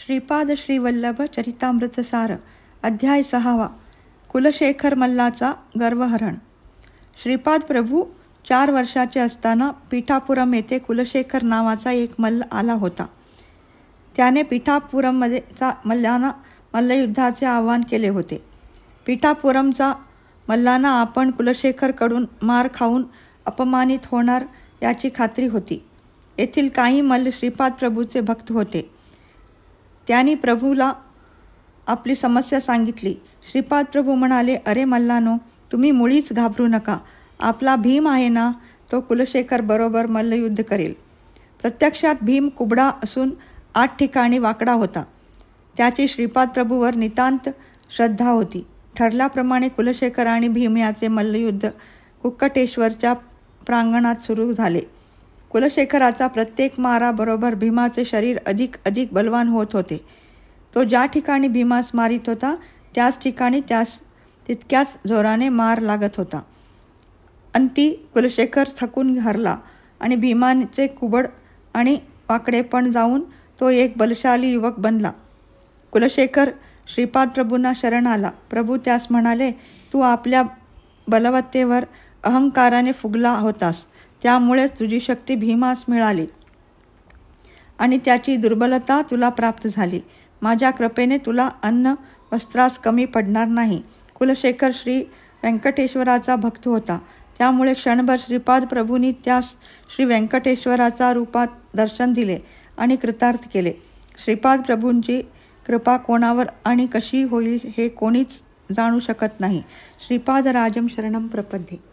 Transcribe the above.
श्रीपाद श्रीवल्लभ चरितामृतसार अध्याय 6 कुलशेखर मल्लाचा गर्वहरण. श्रीपाद प्रभू 4 वर्षाचे असताना पीठापुरम येथे कुलशेखर नावाचा एक मल्ल आला होता. त्याने पीठापुरमचा मल्लांना मल्लयुद्धाचे आवाहन केले होते. पीठापुरमचा मल्लांना आपण कुलशेखरकडून मार खाऊन अपमानित होणार याची खात्री होती. येथील काही मल्ल श्रीपाद प्रभूचे भक्त होते. त्यांनी प्रभूला आपली समस्या सांगितली. श्रीपाद प्रभू म्हणाले, अरे मल्लानो, तुम्ही मुळीच घाबरू नका. आपला भीम आहे ना, तो कुलशेखर बरोबर मल्लयुद्ध करेल. प्रत्यक्षात भीम कुबडा असून 8 ठिकाणी वाकडा होता. त्याची श्रीपाद प्रभूवर नितांत श्रद्धा होती. ठरल्याप्रमाणे कुलशेखर आणि भीम याचे मल्लयुद्ध कुक्कटेश्वरच्या प्रांगणात सुरू झाले. कुलशेखराचा प्रत्येक माराबरोबर भीमाचे शरीर अधिक बलवान होत होते. तो ज्या ठिकाणी भीमास मारित होता त्याच ठिकाणी त्यास तितक्याच जोराने मार लागत होता. अंती कुलशेखर थकून हरला आणि भीमाचे कुबड आणि वाकडेपण जाऊन तो एक बलशाली युवक बनला. कुलशेखर श्रीपाद प्रभूंना शरण आला. प्रभू त्यास म्हणाले, तू आपल्या बलवत्तेवर अहंकाराने फुगला होतास, त्यामुळे तुझी शक्ती भीमास मिळाली आणि त्याची दुर्बलता तुला प्राप्त झाली. माझ्या कृपेने तुला अन्न वस्त्रास कमी पडणार नाही. कुलशेखर श्री व्यंकटेश्वराचा भक्त होता. त्यामुळे क्षणभर श्रीपाद प्रभूंनी त्यास श्री व्यंकटेश्वराचा रूपात दर्शन दिले आणि कृतार्थ केले. श्रीपाद प्रभूंची कृपा कोणावर आणि कशी होईल हे कोणीच जाणू शकत नाही. श्रीपाद राजम शरणम प्रपद्ये.